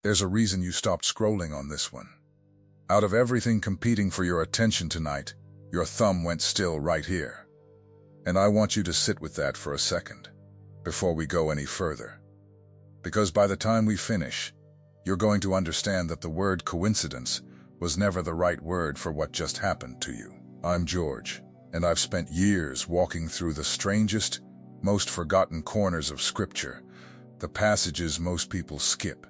There's a reason you stopped scrolling on this one. Out of everything competing for your attention tonight, your thumb went still right here. And I want you to sit with that for a second, before we go any further. Because by the time we finish, you're going to understand that the word coincidence was never the right word for what just happened to you. I'm George, and I've spent years walking through the strangest, most forgotten corners of Scripture, the passages most people skip,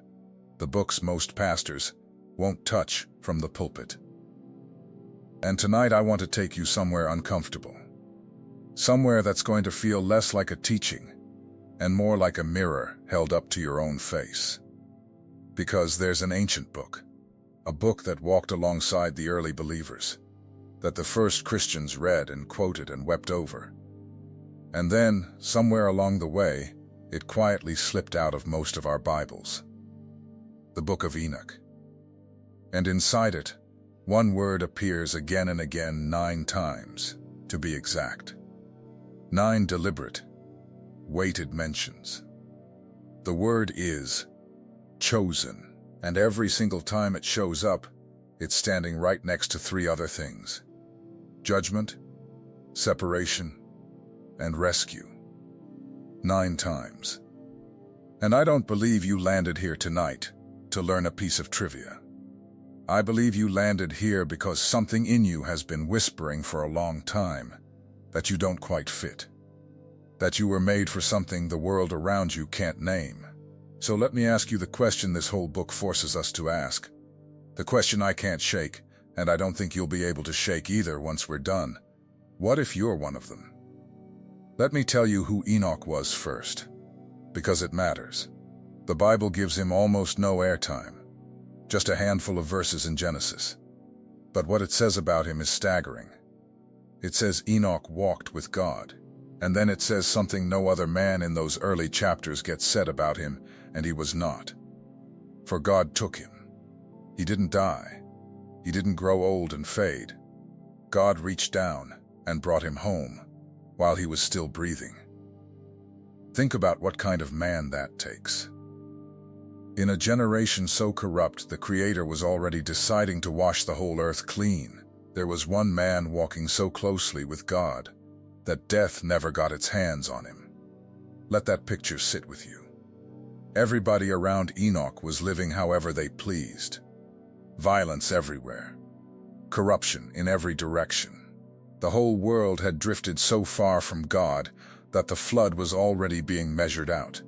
the books most pastors won't touch from the pulpit. And tonight I want to take you somewhere uncomfortable. Somewhere that's going to feel less like a teaching and more like a mirror held up to your own face. Because there's an ancient book, a book that walked alongside the early believers, that the first Christians read and quoted and wept over. And then, somewhere along the way, it quietly slipped out of most of our Bibles. The book of Enoch. And inside it, one word appears again and again 9 times, to be exact. 9 deliberate, weighted mentions. The word is chosen, and every single time it shows up, it's standing right next to 3 other things: judgment, separation, and rescue. 9 times. And I don't believe you landed here tonight to learn a piece of trivia. I believe you landed here because something in you has been whispering for a long time that you don't quite fit, that you were made for something the world around you can't name. So let me ask you the question this whole book forces us to ask, the question I can't shake, and I don't think you'll be able to shake either once we're done. What if you're one of them? Let me tell you who Enoch was first, because it matters. The Bible gives him almost no airtime, just a handful of verses in Genesis. But what it says about him is staggering. It says Enoch walked with God, and then it says something no other man in those early chapters gets said about him, and he was not. For God took him. He didn't die. He didn't grow old and fade. God reached down and brought him home while he was still breathing. Think about what kind of man that takes. In a generation so corrupt, the Creator was already deciding to wash the whole earth clean. There was one man walking so closely with God that death never got its hands on him. Let that picture sit with you. Everybody around Enoch was living however they pleased. Violence everywhere. Corruption in every direction. The whole world had drifted so far from God that the flood was already being measured out.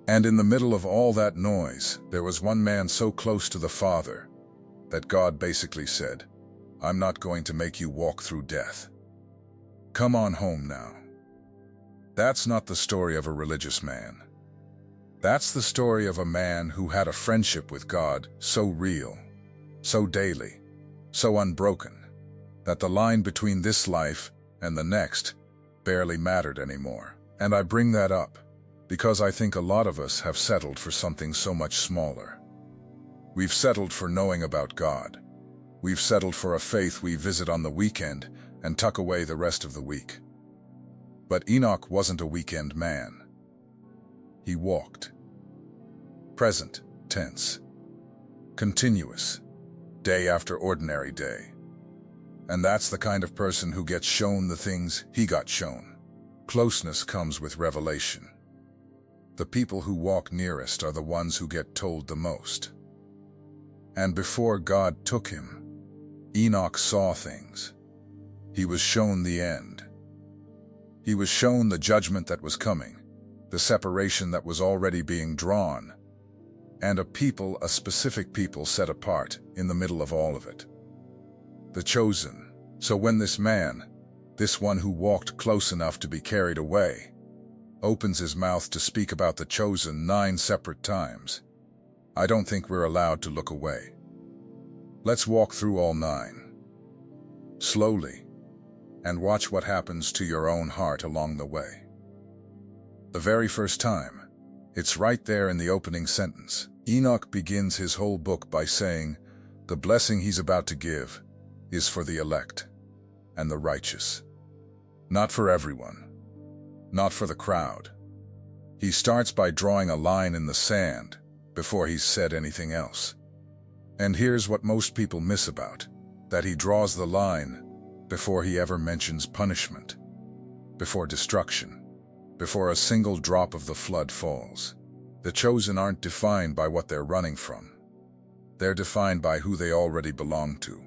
And in the middle of all that noise, there was one man so close to the Father that God basically said, "I'm not going to make you walk through death. Come on home now." That's not the story of a religious man. That's the story of a man who had a friendship with God so real, so daily, so unbroken, that the line between this life and the next barely mattered anymore. And I bring that up because I think a lot of us have settled for something so much smaller. We've settled for knowing about God. We've settled for a faith we visit on the weekend and tuck away the rest of the week. But Enoch wasn't a weekend man. He walked. Present tense. Continuous. Day after ordinary day. And that's the kind of person who gets shown the things he got shown. Closeness comes with revelation. The people who walk nearest are the ones who get told the most. And before God took him, Enoch saw things. He was shown the end. He was shown the judgment that was coming, the separation that was already being drawn, and a specific people set apart in the middle of all of it. The chosen. So when this man, this one who walked close enough to be carried away, opens his mouth to speak about the chosen 9 separate times, I don't think we're allowed to look away. Let's walk through all 9. Slowly, and watch what happens to your own heart along the way. The very first time, it's right there in the opening sentence. Enoch begins his whole book by saying, the blessing he's about to give is for the elect and the righteous. Not for everyone. Not for the crowd. He starts by drawing a line in the sand before he's said anything else. And here's what most people miss about, that he draws the line before he ever mentions punishment, before destruction, before a single drop of the flood falls. The chosen aren't defined by what they're running from. They're defined by who they already belong to.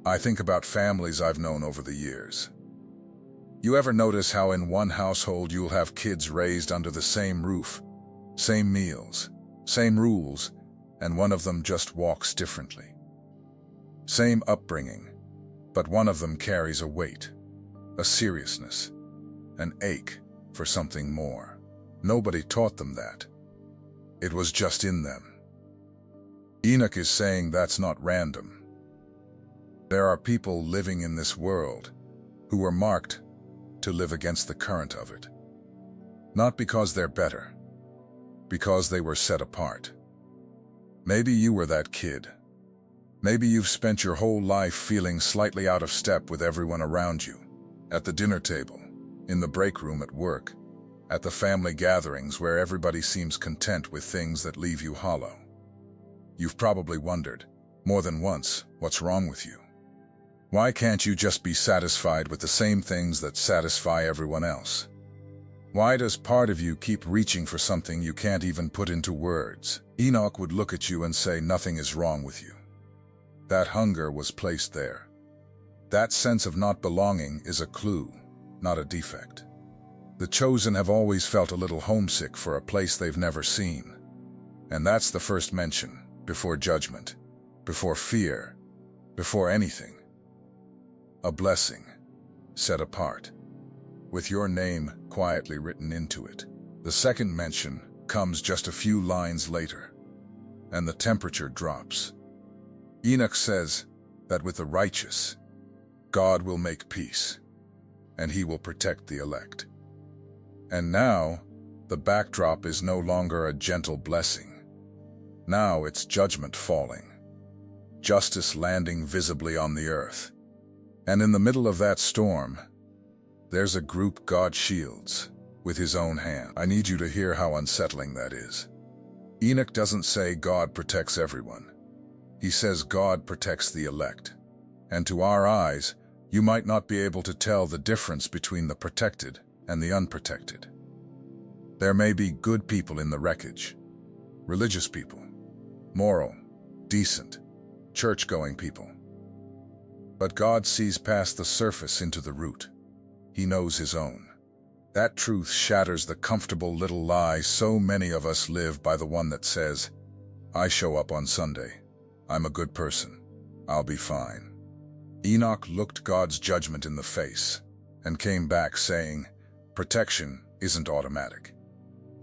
I think about families I've known over the years. You ever notice how in one household you'll have kids raised under the same roof, same meals, same rules, and one of them just walks differently? Same upbringing, but one of them carries a weight, a seriousness, an ache for something more. Nobody taught them that. It was just in them. Enoch is saying that's not random. There are people living in this world who were marked to live against the current of it. Not because they're better, because they were set apart. Maybe you were that kid. Maybe you've spent your whole life feeling slightly out of step with everyone around you, at the dinner table, in the break room at work, at the family gatherings where everybody seems content with things that leave you hollow. You've probably wondered, more than once, what's wrong with you? Why can't you just be satisfied with the same things that satisfy everyone else? Why does part of you keep reaching for something you can't even put into words? Enoch would look at you and say nothing is wrong with you. That hunger was placed there. That sense of not belonging is a clue, not a defect. The chosen have always felt a little homesick for a place they've never seen. And that's the first mention, before judgment, before fear, before anything. A blessing, set apart, with your name quietly written into it. The second mention comes just a few lines later, and the temperature drops. Enoch says that with the righteous, God will make peace, and he will protect the elect. And now, the backdrop is no longer a gentle blessing. Now it's judgment falling, justice landing visibly on the earth. And in the middle of that storm, there's a group God shields with his own hand. I need you to hear how unsettling that is. Enoch doesn't say God protects everyone. He says God protects the elect. And to our eyes, you might not be able to tell the difference between the protected and the unprotected. There may be good people in the wreckage, religious people, moral, decent, church-going people. But God sees past the surface into the root. He knows his own. That truth shatters the comfortable little lie so many of us live by, the one that says, I show up on Sunday. I'm a good person. I'll be fine. Enoch looked God's judgment in the face and came back saying, protection isn't automatic.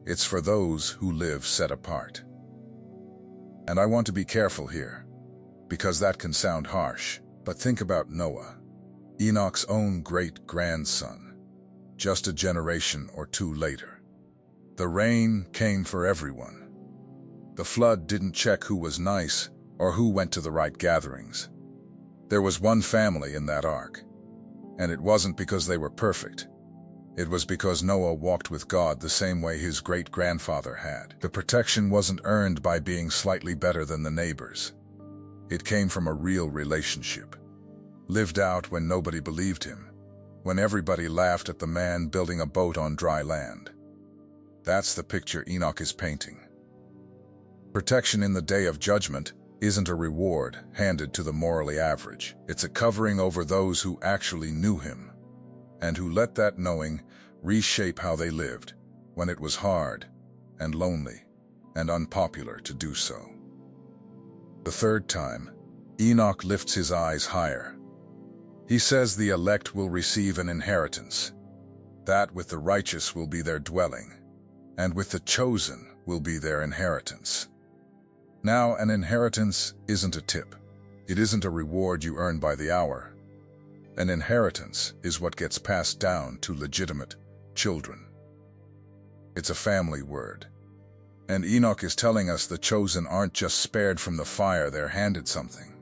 It's for those who live set apart. And I want to be careful here, because that can sound harsh, but think about Noah, Enoch's own great-grandson, just a generation or two later. The rain came for everyone. The flood didn't check who was nice or who went to the right gatherings. There was one family in that ark, and it wasn't because they were perfect. It was because Noah walked with God the same way his great-grandfather had. The protection wasn't earned by being slightly better than the neighbors. It came from a real relationship, lived out when nobody believed him, when everybody laughed at the man building a boat on dry land. That's the picture Enoch is painting. Protection in the day of judgment isn't a reward handed to the morally average. It's a covering over those who actually knew him, and who let that knowing reshape how they lived when it was hard and lonely and unpopular to do so. The third time, Enoch lifts his eyes higher. He says the elect will receive an inheritance, that with the righteous will be their dwelling, and with the chosen will be their inheritance. Now, an inheritance isn't a tip. It isn't a reward you earn by the hour. An inheritance is what gets passed down to legitimate children. It's a family word. And Enoch is telling us the chosen aren't just spared from the fire, they're handed something.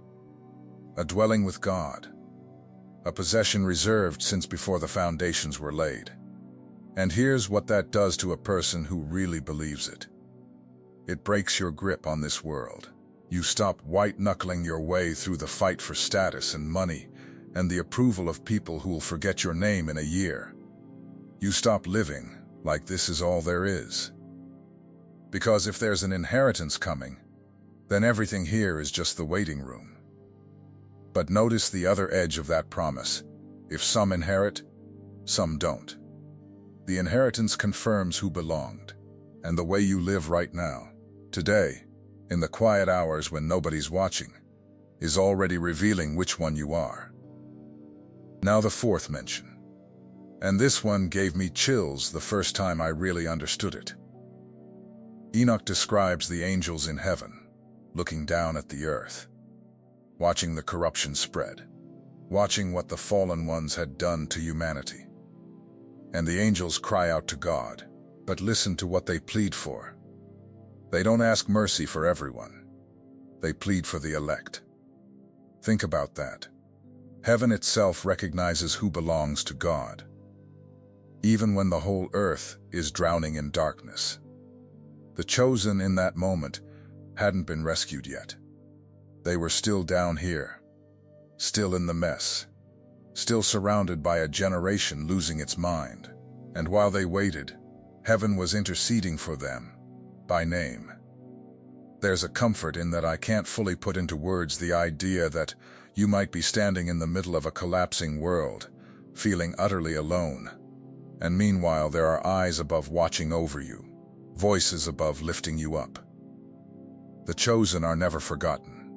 A dwelling with God. A possession reserved since before the foundations were laid. And here's what that does to a person who really believes it. It breaks your grip on this world. You stop white-knuckling your way through the fight for status and money and the approval of people who will forget your name in a year. You stop living like this is all there is. Because if there's an inheritance coming, then everything here is just the waiting room. But notice the other edge of that promise. If some inherit, some don't. The inheritance confirms who belonged, and the way you live right now, today, in the quiet hours when nobody's watching, is already revealing which one you are. Now the fourth mention. And this one gave me chills the first time I really understood it. Enoch describes the angels in heaven, looking down at the earth, watching the corruption spread, watching what the fallen ones had done to humanity. And the angels cry out to God, but listen to what they plead for. They don't ask mercy for everyone. They plead for the elect. Think about that. Heaven itself recognizes who belongs to God, even when the whole earth is drowning in darkness. The chosen in that moment hadn't been rescued yet. They were still down here, still in the mess, still surrounded by a generation losing its mind. And while they waited, heaven was interceding for them, by name. There's a comfort in that I can't fully put into words, the idea that you might be standing in the middle of a collapsing world, feeling utterly alone. And meanwhile there are eyes above watching over you, voices above lifting you up. The chosen are never forgotten,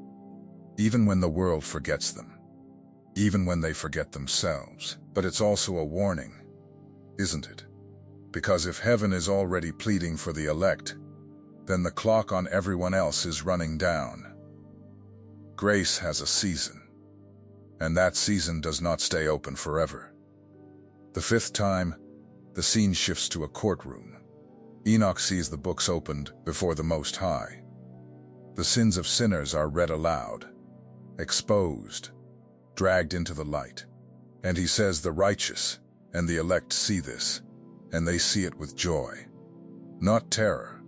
even when the world forgets them, even when they forget themselves. But it's also a warning, isn't it? Because if heaven is already pleading for the elect, then the clock on everyone else is running down. Grace has a season, and that season does not stay open forever. The fifth time, the scene shifts to a courtroom. Enoch sees the books opened before the Most High. The sins of sinners are read aloud, exposed, dragged into the light. And he says the righteous and the elect see this, and they see it with joy. Not terror.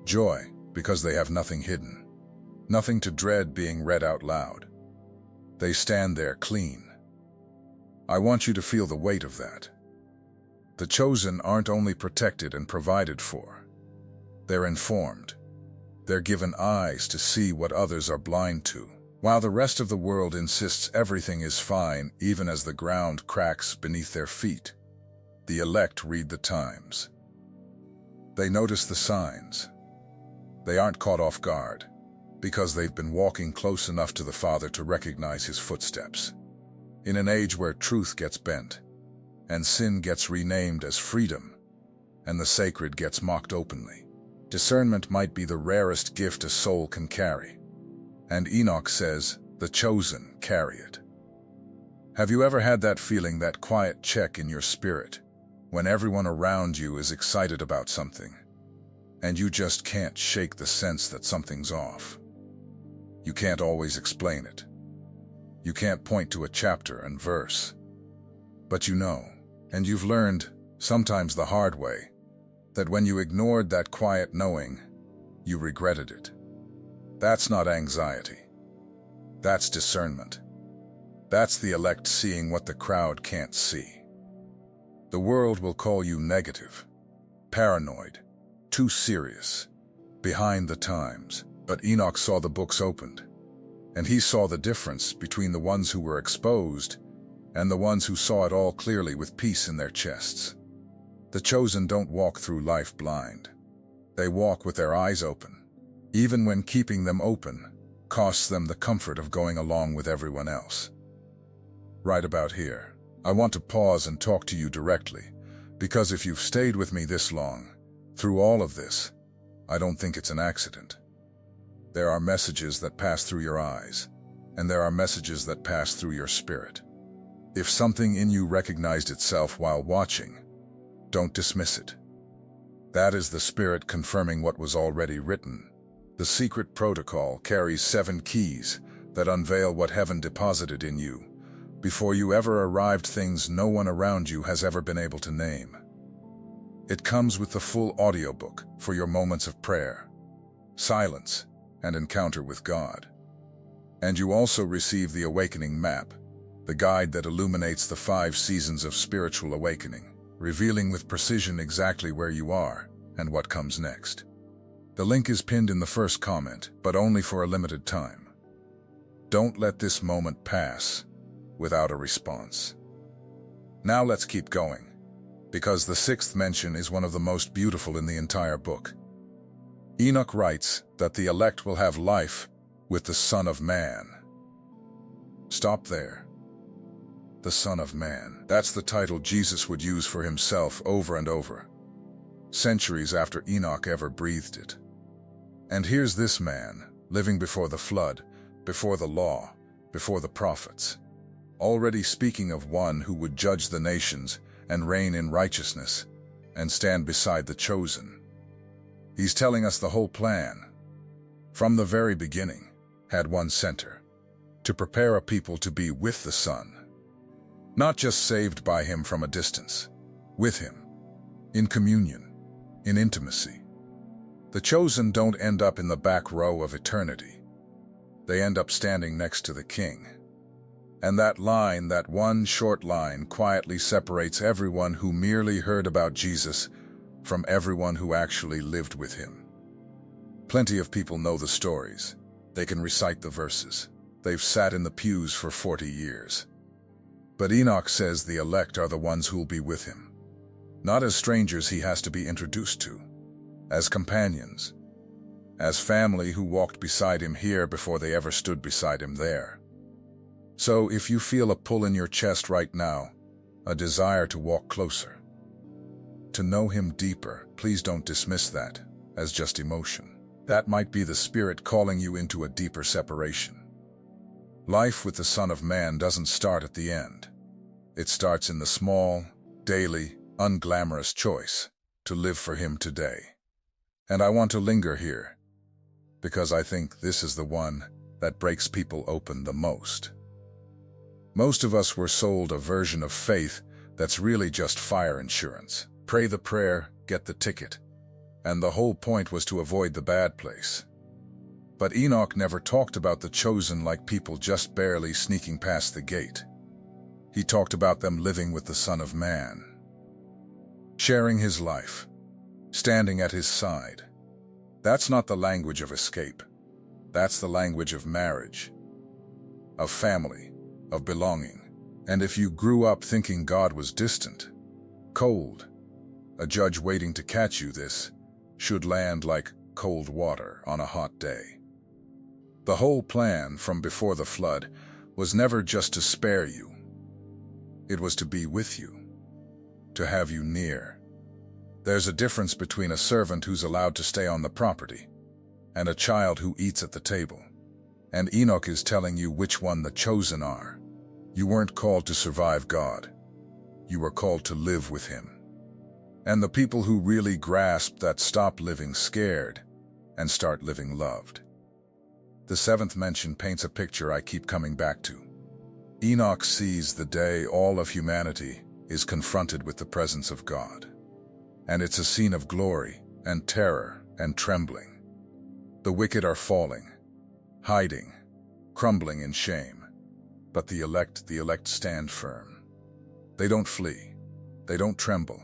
Joy, because they have nothing hidden, nothing to dread being read out loud. They stand there clean. I want you to feel the weight of that. The chosen aren't only protected and provided for. They're informed. They're given eyes to see what others are blind to, while the rest of the world insists everything is fine, even as the ground cracks beneath their feet. The elect read the times. They notice the signs. They aren't caught off guard, because they've been walking close enough to the Father to recognize his footsteps. In an age where truth gets bent, and sin gets renamed as freedom, and the sacred gets mocked openly, discernment might be the rarest gift a soul can carry. And Enoch says, the chosen carry it. Have you ever had that feeling, that quiet check in your spirit, when everyone around you is excited about something, and you just can't shake the sense that something's off? You can't always explain it. You can't point to a chapter and verse. But you know, and you've learned, sometimes the hard way, that when you ignored that quiet knowing, you regretted it. That's not anxiety. That's discernment. That's the elect seeing what the crowd can't see. The world will call you negative, paranoid, too serious, behind the times. But Enoch saw the books opened, and he saw the difference between the ones who were exposed and the ones who saw it all clearly with peace in their chests. The chosen don't walk through life blind. They walk with their eyes open, even when keeping them open costs them the comfort of going along with everyone else. Right about here, I want to pause and talk to you directly, because if you've stayed with me this long, through all of this, I don't think it's an accident. There are messages that pass through your eyes, and there are messages that pass through your spirit. If something in you recognized itself while watching, don't dismiss it. That is the Spirit confirming what was already written. The secret protocol carries 7 keys that unveil what heaven deposited in you before you ever arrived, things no one around you has ever been able to name. It comes with the full audiobook for your moments of prayer, silence, and encounter with God. And you also receive the awakening map, the guide that illuminates the 5 seasons of spiritual awakening, revealing with precision exactly where you are and what comes next. The link is pinned in the first comment, but only for a limited time. Don't let this moment pass without a response. Now let's keep going, because the 6th mention is one of the most beautiful in the entire book. Enoch writes that the elect will have life with the Son of Man. Stop there. The Son of Man. That's the title Jesus would use for himself over and over, centuries after Enoch ever breathed it. And here's this man, living before the flood, before the law, before the prophets, already speaking of one who would judge the nations and reign in righteousness and stand beside the chosen. He's telling us the whole plan, from the very beginning, had one center: to prepare a people to be with the Son. Not just saved by him from a distance, with him, in communion, in intimacy. The chosen don't end up in the back row of eternity. They end up standing next to the King. And that line, that one short line, quietly separates everyone who merely heard about Jesus from everyone who actually lived with him. Plenty of people know the stories. They can recite the verses. They've sat in the pews for 40 years. But Enoch says the elect are the ones who'll be with him. Not as strangers he has to be introduced to, as companions, as family who walked beside him here before they ever stood beside him there. So if you feel a pull in your chest right now, a desire to walk closer, to know him deeper, please don't dismiss that as just emotion. That might be the Spirit calling you into a deeper separation. Life with the Son of Man doesn't start at the end. It starts in the small, daily, unglamorous choice to live for him today. And I want to linger here, because I think this is the one that breaks people open the most. Most of us were sold a version of faith that's really just fire insurance. Pray the prayer, get the ticket. And the whole point was to avoid the bad place. But Enoch never talked about the chosen like people just barely sneaking past the gate. He talked about them living with the Son of Man, sharing his life, standing at his side. That's not the language of escape. That's the language of marriage, of family, of belonging. And if you grew up thinking God was distant, cold, a judge waiting to catch you, this should land like cold water on a hot day. The whole plan from before the flood was never just to spare you. It was to be with you, to have you near. There's a difference between a servant who's allowed to stay on the property and a child who eats at the table. And Enoch is telling you which one the chosen are. You weren't called to survive God. You were called to live with him. And the people who really grasp that stop living scared and start living loved. The 7th mention paints a picture I keep coming back to. Enoch sees the day all of humanity is confronted with the presence of God. And it's a scene of glory and terror and trembling. The wicked are falling, hiding, crumbling in shame. But the elect stand firm. They don't flee. They don't tremble.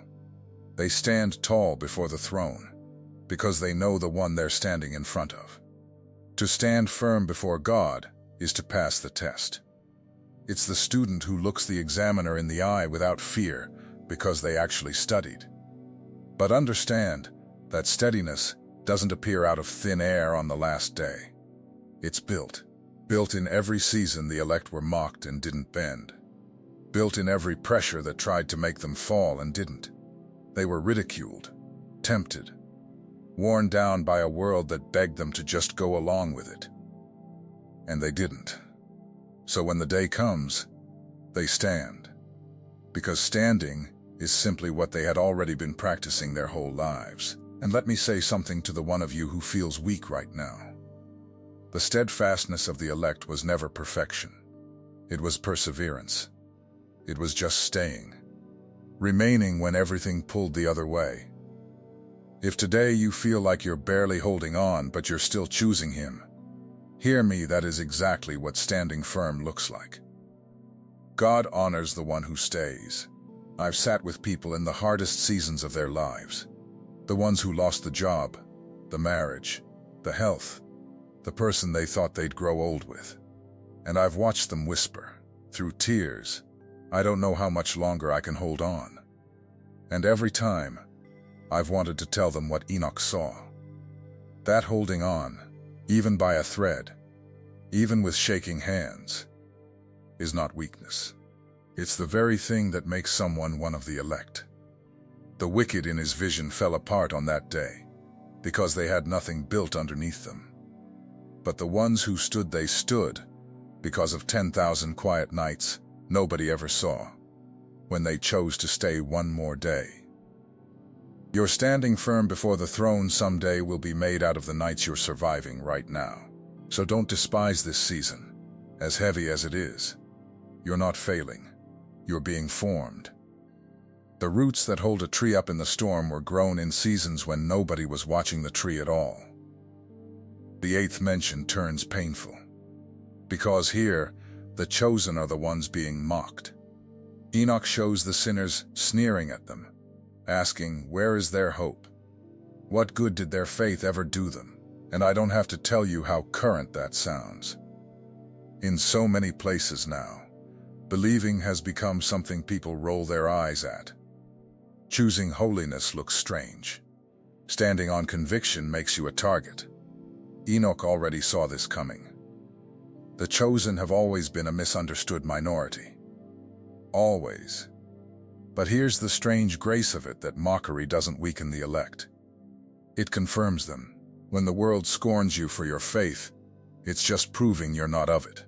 They stand tall before the throne, because they know the one they're standing in front of. To stand firm before God is to pass the test. It's the student who looks the examiner in the eye without fear, because they actually studied. But understand that steadiness doesn't appear out of thin air on the last day. It's built in every season the elect were mocked and didn't bend. Built in every pressure that tried to make them fall and didn't. They were ridiculed, tempted, worn down by a world that begged them to just go along with it. And they didn't. So when the day comes, they stand. Because standing is simply what they had already been practicing their whole lives. And let me say something to the one of you who feels weak right now. The steadfastness of the elect was never perfection. It was perseverance. It was just staying. Remaining when everything pulled the other way. If today you feel like you're barely holding on but you're still choosing Him, hear me, that is exactly what standing firm looks like. God honors the one who stays. I've sat with people in the hardest seasons of their lives. The ones who lost the job, the marriage, the health, the person they thought they'd grow old with. And I've watched them whisper, through tears, "I don't know how much longer I can hold on." And every time, I've wanted to tell them what Enoch saw. That holding on, even by a thread, even with shaking hands, is not weakness. It's the very thing that makes someone one of the elect. The wicked in his vision fell apart on that day, because they had nothing built underneath them. But the ones who stood, they stood, because of 10,000 quiet nights nobody ever saw, when they chose to stay one more day. Your standing firm before the throne someday will be made out of the nights you're surviving right now. So don't despise this season, as heavy as it is. You're not failing. You're being formed. The roots that hold a tree up in the storm were grown in seasons when nobody was watching the tree at all. The 8th mention turns painful, because here, the chosen are the ones being mocked. Enoch shows the sinners sneering at them, asking, where is their hope? What good did their faith ever do them? And I don't have to tell you how current that sounds. In so many places now, believing has become something people roll their eyes at. Choosing holiness looks strange. Standing on conviction makes you a target. Enoch already saw this coming. The chosen have always been a misunderstood minority. Always. But here's the strange grace of it, that mockery doesn't weaken the elect. It confirms them. When the world scorns you for your faith, it's just proving you're not of it.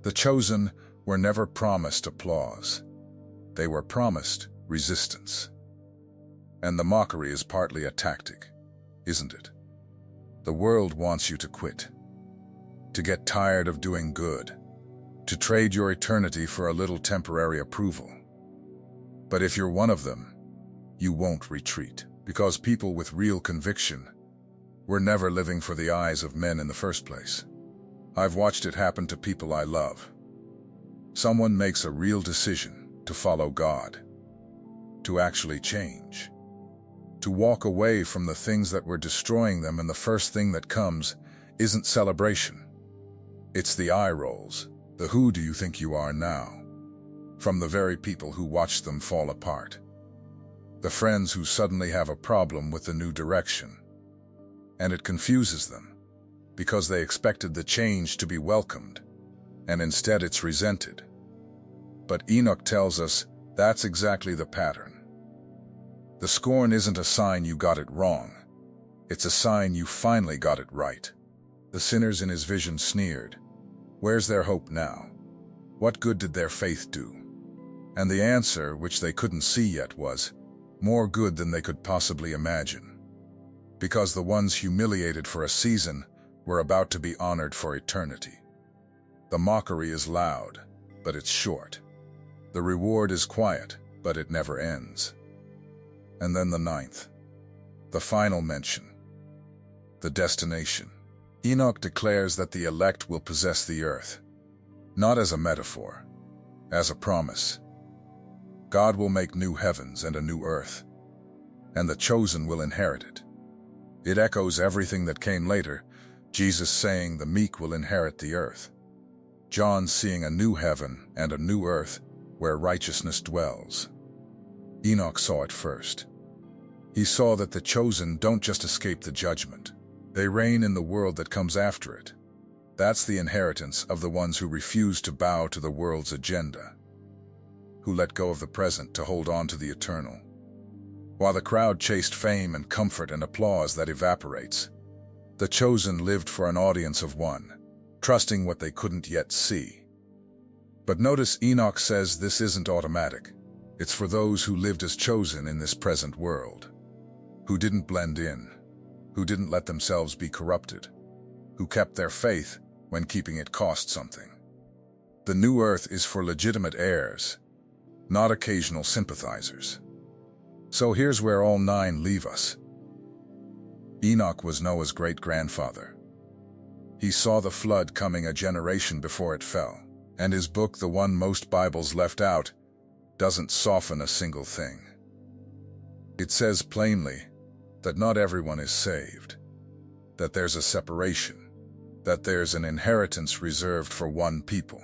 The chosen were never promised applause. They were promised resistance. And the mockery is partly a tactic, isn't it? The world wants you to quit, to get tired of doing good, to trade your eternity for a little temporary approval. But if you're one of them, you won't retreat, because people with real conviction were never living for the eyes of men in the first place. I've watched it happen to people I love. Someone makes a real decision to follow God, to actually change, to walk away from the things that were destroying them, and the first thing that comes isn't celebration. It's the eye rolls, the "who do you think you are now?" from the very people who watched them fall apart. The friends who suddenly have a problem with the new direction. And it confuses them, because they expected the change to be welcomed, and instead it's resented. But Enoch tells us that's exactly the pattern. The scorn isn't a sign you got it wrong. It's a sign you finally got it right. The sinners in his vision sneered. Where's their hope now? What good did their faith do? And the answer, which they couldn't see yet, was more good than they could possibly imagine. Because the ones humiliated for a season were about to be honored for eternity. The mockery is loud, but it's short. The reward is quiet, but it never ends. And then the 9th, the final mention, the destination. Enoch declares that the elect will possess the earth, not as a metaphor, as a promise. God will make new heavens and a new earth, and the chosen will inherit it. It echoes everything that came later, Jesus saying the meek will inherit the earth, John seeing a new heaven and a new earth where righteousness dwells. Enoch saw it first. He saw that the chosen don't just escape the judgment. They reign in the world that comes after it. That's the inheritance of the ones who refuse to bow to the world's agenda, who let go of the present to hold on to the eternal. While the crowd chased fame and comfort and applause that evaporates, the chosen lived for an audience of one, trusting what they couldn't yet see. But notice Enoch says this isn't automatic. It's for those who lived as chosen in this present world, who didn't blend in, who didn't let themselves be corrupted, who kept their faith when keeping it cost something. The new earth is for legitimate heirs, not occasional sympathizers. So here's where all 9 leave us. Enoch was Noah's great-grandfather. He saw the flood coming a generation before it fell, and his book, the one most Bibles left out, doesn't soften a single thing. It says plainly that not everyone is saved, that there's a separation, that there's an inheritance reserved for one people.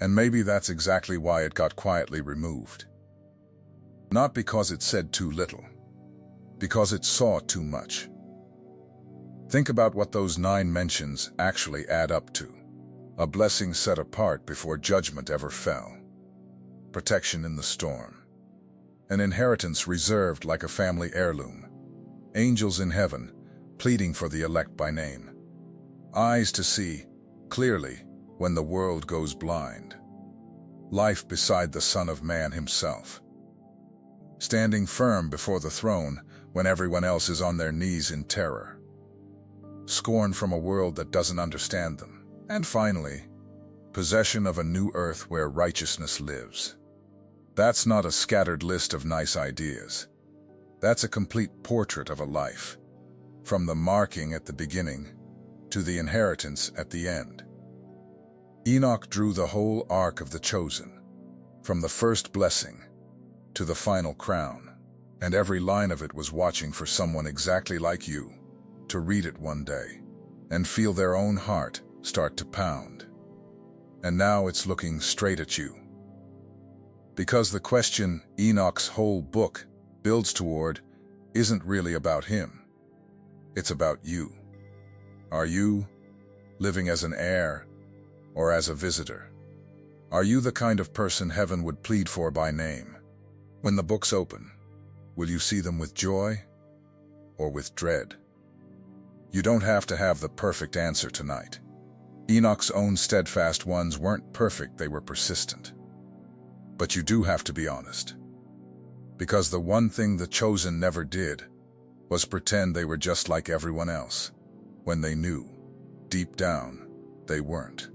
And maybe that's exactly why it got quietly removed. Not because it said too little, because it saw too much. Think about what those 9 mentions actually add up to. A blessing set apart before judgment ever fell. Protection in the storm. An inheritance reserved like a family heirloom. Angels in heaven, pleading for the elect by name. Eyes to see clearly when the world goes blind. Life beside the Son of Man himself. Standing firm before the throne when everyone else is on their knees in terror. Scorn from a world that doesn't understand them. And finally, possession of a new earth where righteousness lives. That's not a scattered list of nice ideas. That's a complete portrait of a life, from the marking at the beginning to the inheritance at the end. Enoch drew the whole arc of the chosen, from the first blessing to the final crown, and every line of it was watching for someone exactly like you to read it one day and feel their own heart start to pound. And now it's looking straight at you. Because the question Enoch's whole book builds toward isn't really about him. It's about you. Are you living as an heir or as a visitor? Are you the kind of person heaven would plead for by name? When the books open, will you see them with joy or with dread? You don't have to have the perfect answer tonight. Enoch's own steadfast ones weren't perfect, they were persistent. But you do have to be honest. Because the one thing the chosen never did was pretend they were just like everyone else, when they knew, deep down, they weren't.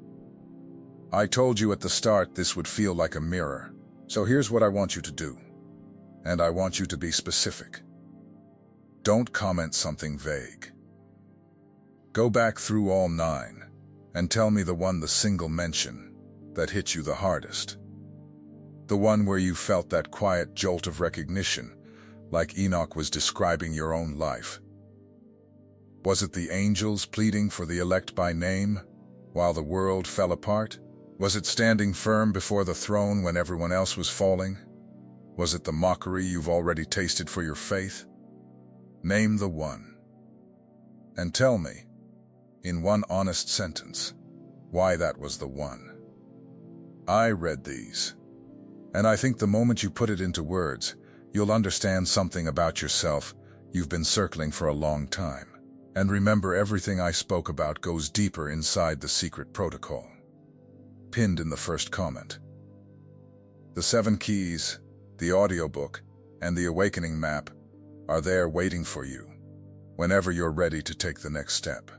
I told you at the start this would feel like a mirror, so here's what I want you to do. And I want you to be specific. Don't comment something vague. Go back through all 9 and tell me the single mention that hit you the hardest. The one where you felt that quiet jolt of recognition, like Enoch was describing your own life. Was it the angels pleading for the elect by name while the world fell apart? Was it standing firm before the throne when everyone else was falling? Was it the mockery you've already tasted for your faith? Name the one. And tell me, in one honest sentence, why that was the one. I read these, and I think the moment you put it into words, you'll understand something about yourself you've been circling for a long time. And remember, everything I spoke about goes deeper inside the secret protocol. Pinned in the first comment. The 7 keys, the audiobook, and the awakening map are there waiting for you whenever you're ready to take the next step.